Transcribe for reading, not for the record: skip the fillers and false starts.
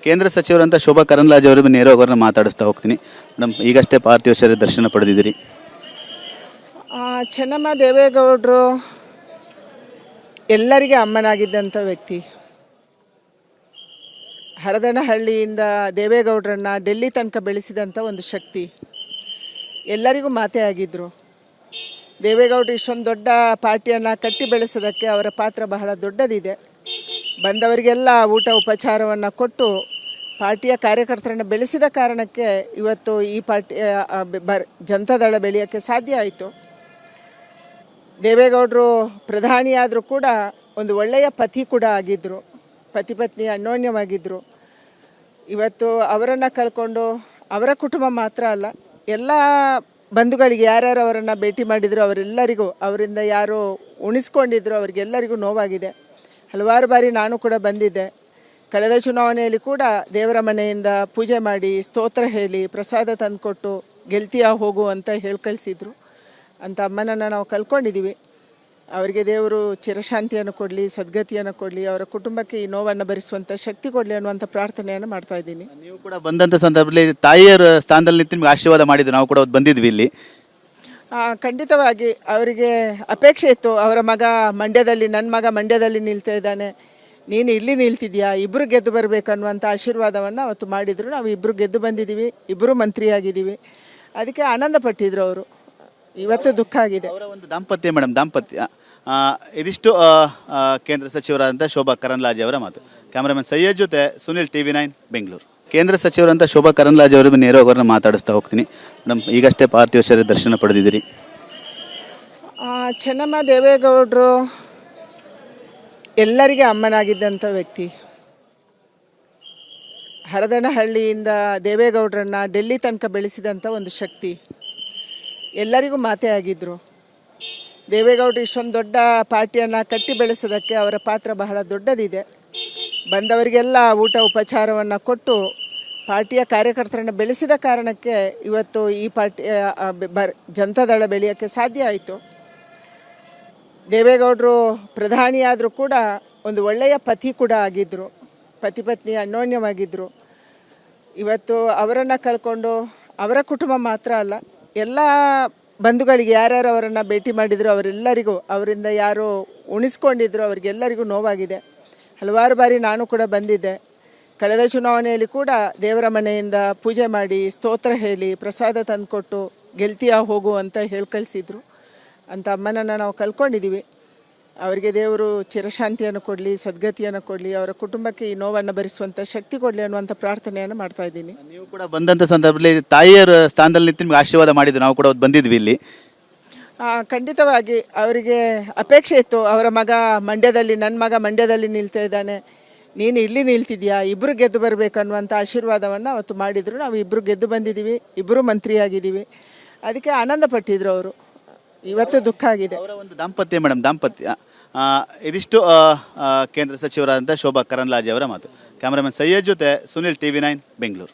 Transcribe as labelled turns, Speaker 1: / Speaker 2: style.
Speaker 1: ಕೇಂದ್ರ ಸಚಿವರಂತ ಶೋಭಾ ಕರಂದ್ಲಾಜೆ ಅವರು ನೇರವಾಗಿ ಅವ್ರನ್ನ ಮಾತಾಡಿಸ್ತಾ ಹೋಗ್ತೀನಿ. ಮೇಡಮ್, ಈಗಷ್ಟೇ ಪಾರ್ಥಿವ ಶರೀರ ದರ್ಶನ ಪಡೆದಿದ್ದೀರಿ.
Speaker 2: ಚೆನ್ನಮ್ಮ ದೇವೇಗೌಡರು ಎಲ್ಲರಿಗೆ ಅಮ್ಮನಾಗಿದ್ದಂಥ ವ್ಯಕ್ತಿ. ಹರದನಹಳ್ಳಿಯಿಂದ ದೇವೇಗೌಡರನ್ನು ಡೆಲ್ಲಿ ತನಕ ಬೆಳೆಸಿದಂಥ ಒಂದು ಶಕ್ತಿ. ಎಲ್ಲರಿಗೂ ಮಾತೇ ಆಗಿದ್ದರು. ದೇವೇಗೌಡರು ಇಷ್ಟೊಂದು ದೊಡ್ಡ ಪಾರ್ಟಿಯನ್ನು ಕಟ್ಟಿ ಬೆಳೆಸೋದಕ್ಕೆ ಅವರ ಪಾತ್ರ ಬಹಳ ದೊಡ್ಡದಿದೆ. ಬಂದವರಿಗೆಲ್ಲ ಊಟ ಉಪಚಾರವನ್ನು ಕೊಟ್ಟು ಪಾರ್ಟಿಯ ಕಾರ್ಯಕರ್ತರನ್ನು ಬೆಳೆಸಿದ ಕಾರಣಕ್ಕೆ ಇವತ್ತು ಈ ಪಾರ್ಟಿ ಜನತಾದಳ ಬೆಳೆಯೋಕ್ಕೆ ಸಾಧ್ಯ ಆಯಿತು. ದೇವೇಗೌಡರು ಪ್ರಧಾನಿಯಾದರೂ ಕೂಡ ಒಂದು ಒಳ್ಳೆಯ ಪತಿ ಕೂಡ ಆಗಿದ್ದರು. ಪತಿ ಪತ್ನಿ ಅನ್ಯೋನ್ಯವಾಗಿದ್ದರು. ಇವತ್ತು ಅವರನ್ನು ಕಳ್ಕೊಂಡು ಅವರ ಕುಟುಂಬ ಮಾತ್ರ ಅಲ್ಲ, ಎಲ್ಲ ಬಂಧುಗಳಿಗೆ ಯಾರ್ಯಾರು ಅವರನ್ನು ಭೇಟಿ ಮಾಡಿದ್ರು ಅವರೆಲ್ಲರಿಗೂ, ಅವರಿಂದ ಯಾರು ಉಣಿಸ್ಕೊಂಡಿದ್ರು ಅವರಿಗೆಲ್ಲರಿಗೂ ನೋವಾಗಿದೆ. ಹಲವಾರು ಬಾರಿ ನಾನು ಕೂಡ ಬಂದಿದ್ದೆ. ಕಳೆದ ಚುನಾವಣೆಯಲ್ಲಿ ಕೂಡ ದೇವರ ಮನೆಯಿಂದ ಪೂಜೆ ಮಾಡಿ ಸ್ತೋತ್ರ ಹೇಳಿ ಪ್ರಸಾದ ತಂದುಕೊಟ್ಟು ಗೆಲ್ತಿಯ ಹೋಗು ಅಂತ ಹೇಳಿ ಕಳಿಸಿದ್ರು. ಅಂಥ ಅಮ್ಮನನ್ನು ನಾವು ಕಳ್ಕೊಂಡಿದ್ದೀವಿ. ಅವರಿಗೆ ದೇವರು ಚಿರಶಾಂತಿಯನ್ನು ಕೊಡಲಿ, ಸದ್ಗತಿಯನ್ನು ಕೊಡಲಿ, ಅವರ ಕುಟುಂಬಕ್ಕೆ ಈ ನೋವನ್ನು ಭರಿಸುವಂಥ ಶಕ್ತಿ ಕೊಡಲಿ ಅನ್ನುವಂಥ ಪ್ರಾರ್ಥನೆಯನ್ನು ಮಾಡ್ತಾ ಇದ್ದೀನಿ.
Speaker 1: ನೀವು ಕೂಡ ಬಂದಂಥ ಸಂದರ್ಭದಲ್ಲಿ ತಾಯಿಯರ ಸ್ಥಾನದಲ್ಲಿ ನಿಂತು ನಿಮ್ಗೆ ಆಶೀರ್ವಾದ ಮಾಡಿದ್ರು. ನಾವು ಕೂಡ ಬಂದಿದ್ವಿ ಇಲ್ಲಿ.
Speaker 2: ಖಂಡಿತವಾಗಿ ಅವರಿಗೆ ಅಪೇಕ್ಷೆ ಇತ್ತು. ಅವರ ಮಗ ಮಂಡ್ಯದಲ್ಲಿ, ನನ್ನ ಮಗ ಮಂಡ್ಯದಲ್ಲಿ ನಿಲ್ತಾ ಇದ್ದಾನೆ, ನೀನು ಇಲ್ಲಿ ನಿಲ್ತಿದ್ಯಾ, ಇಬ್ಬರು ಗೆದ್ದು ಬರಬೇಕು ಅನ್ನುವಂಥ ಆಶೀರ್ವಾದವನ್ನು ಅವತ್ತು ಮಾಡಿದರು. ನಾವು ಇಬ್ಬರು ಗೆದ್ದು ಬಂದಿದ್ದೀವಿ, ಇಬ್ಬರು ಮಂತ್ರಿಯಾಗಿದ್ದೀವಿ. ಅದಕ್ಕೆ ಆನಂದ ಪಟ್ಟಿದ್ರು ಅವರು. ಇವತ್ತು ದುಃಖ ಆಗಿದೆ.
Speaker 1: ಅವರ ಒಂದು ದಾಂಪತ್ಯ ಮೇಡಮ್, ದಾಂಪತ್ಯ. ಇದಿಷ್ಟು ಕೇಂದ್ರ ಸಚಿವರಾದಂಥ ಶೋಭಾ ಕರಂದ್ಲಾಜೆ ಅವರ ಮಾತು. ಕ್ಯಾಮ್ರಾಮನ್ ಸೈಯದ್ ಜೊತೆ ಸುನಿಲ್, TV9 ಬೆಂಗಳೂರು. ಕೇಂದ್ರ ಸಚಿವರಂತ ಶೋಭಾ ಕರಂದ್ಲಾಜೆ ಅವರು ನೇರವಾಗಿ ಅವ್ರನ್ನ ಮಾತಾಡಿಸ್ತಾ ಹೋಗ್ತೀನಿ. ಮೇಡಮ್, ಈಗಷ್ಟೇ ಪಾರ್ಥಿವ ಶರೀರ ದರ್ಶನ ಪಡೆದಿದ್ದೀರಿ.
Speaker 2: ಚೆನ್ನಮ್ಮ ದೇವೇಗೌಡರು ಎಲ್ಲರಿಗೆ ಅಮ್ಮನಾಗಿದ್ದಂಥ ವ್ಯಕ್ತಿ. ಹರದನಹಳ್ಳಿಯಿಂದ ದೇವೇಗೌಡರನ್ನು ಡೆಲ್ಲಿ ತನಕ ಬೆಳೆಸಿದಂಥ ಒಂದು ಶಕ್ತಿ. ಎಲ್ಲರಿಗೂ ಮಾತೇ ಆಗಿದ್ದರು. ದೇವೇಗೌಡರು ಇಷ್ಟೊಂದು ದೊಡ್ಡ ಪಾರ್ಟಿಯನ್ನು ಕಟ್ಟಿ ಬೆಳೆಸೋದಕ್ಕೆ ಅವರ ಪಾತ್ರ ಬಹಳ ದೊಡ್ಡದಿದೆ. ಬಂದವರಿಗೆಲ್ಲ ಊಟ ಉಪಚಾರವನ್ನು ಕೊಟ್ಟು ಪಾರ್ಟಿಯ ಕಾರ್ಯಕರ್ತರನ್ನು ಬೆಳೆಸಿದ ಕಾರಣಕ್ಕೆ ಇವತ್ತು ಈ ಪಾರ್ಟಿ ಜನತಾದಳ ಬೆಳೆಯೋಕ್ಕೆ ಸಾಧ್ಯ ಆಯಿತು. ದೇವೇಗೌಡರು ಪ್ರಧಾನಿಯಾದರೂ ಕೂಡ ಒಂದು ಒಳ್ಳೆಯ ಪತಿ ಕೂಡ ಆಗಿದ್ದರು. ಪತಿ ಪತ್ನಿ ಅನ್ಯೋನ್ಯವಾಗಿದ್ದರು. ಇವತ್ತು ಅವರನ್ನು ಕಳ್ಕೊಂಡು ಅವರ ಕುಟುಂಬ ಮಾತ್ರ ಅಲ್ಲ, ಎಲ್ಲ ಬಂಧುಗಳಿಗೆ ಯಾರ್ಯಾರು ಅವರನ್ನು ಭೇಟಿ ಮಾಡಿದ್ರು ಅವರೆಲ್ಲರಿಗೂ, ಅವರಿಂದ ಯಾರು ಉಣಿಸ್ಕೊಂಡಿದ್ರು ಅವರಿಗೆಲ್ಲರಿಗೂ ನೋವಾಗಿದೆ. ಹಲವಾರು ಬಾರಿ ನಾನು ಕೂಡ ಬಂದಿದ್ದೆ. ಕಳೆದ ಚುನಾವಣೆಯಲ್ಲಿ ಕೂಡ ದೇವರ ಮನೆಯಿಂದ ಪೂಜೆ ಮಾಡಿ ಸ್ತೋತ್ರ ಹೇಳಿ ಪ್ರಸಾದ ತಂದುಕೊಟ್ಟು ಗೆಲ್ತಿಯ ಹೋಗು ಅಂತ ಹೇಳಿ ಕಳಿಸಿದ್ರು. ಅಂಥ ಅಮ್ಮನನ್ನು ನಾವು ಕಳ್ಕೊಂಡಿದ್ದೀವಿ. ಅವರಿಗೆ ದೇವರು ಚಿರಶಾಂತಿಯನ್ನು ಕೊಡಲಿ, ಸದ್ಗತಿಯನ್ನು ಕೊಡಲಿ, ಅವರ ಕುಟುಂಬಕ್ಕೆ ಈ ನೋವನ್ನು ಭರಿಸುವಂಥ ಶಕ್ತಿ ಕೊಡಲಿ ಅನ್ನುವಂಥ ಪ್ರಾರ್ಥನೆಯನ್ನು ಮಾಡ್ತಾ ಇದ್ದೀನಿ.
Speaker 1: ನೀವು ಕೂಡ ಬಂದಂಥ ಸಂದರ್ಭದಲ್ಲಿ ತಾಯಿಯರ ಸ್ಥಾನದಲ್ಲಿ ನಿಂತು ನಿಮ್ಗೆ ಆಶೀರ್ವಾದ ಮಾಡಿದ್ರು. ನಾವು ಕೂಡ ಬಂದಿದ್ವಿ ಇಲ್ಲಿ.
Speaker 2: ಖಂಡಿತವಾಗಿ ಅವರಿಗೆ ಅಪೇಕ್ಷೆ ಇತ್ತು. ಅವರ ಮಗ ಮಂಡ್ಯದಲ್ಲಿ, ನನ್ನ ಮಗ ಮಂಡ್ಯದಲ್ಲಿ ನಿಲ್ತಾ ಇದ್ದಾನೆ, ನೀನು ಇಲ್ಲಿ ನಿಲ್ತಿದ್ಯಾ, ಇಬ್ಬರು ಗೆದ್ದು ಬರಬೇಕು ಅನ್ನುವಂಥ ಆಶೀರ್ವಾದವನ್ನು ಅವತ್ತು ಮಾಡಿದರು. ನಾವು ಇಬ್ಬರು ಗೆದ್ದು ಬಂದಿದ್ದೀವಿ, ಇಬ್ಬರು ಮಂತ್ರಿಯಾಗಿದ್ದೀವಿ. ಅದಕ್ಕೆ ಆನಂದ ಪಟ್ಟಿದ್ರು ಅವರು. ಇವತ್ತು ದುಃಖ ಆಗಿದೆ.
Speaker 1: ಅವರ ಒಂದು ದಾಂಪತ್ಯ ಮೇಡಮ್, ದಾಂಪತ್ಯ. ಇದಿಷ್ಟು ಕೇಂದ್ರ ಸಚಿವರಾದಂಥ ಶೋಭಾ ಕರಂದ್ಲಾಜೆ ಅವರ ಮಾತು. ಕ್ಯಾಮ್ರಾಮನ್ ಸೈಯದ್ ಜೊತೆ ಸುನಿಲ್, TV9 ಬೆಂಗಳೂರು.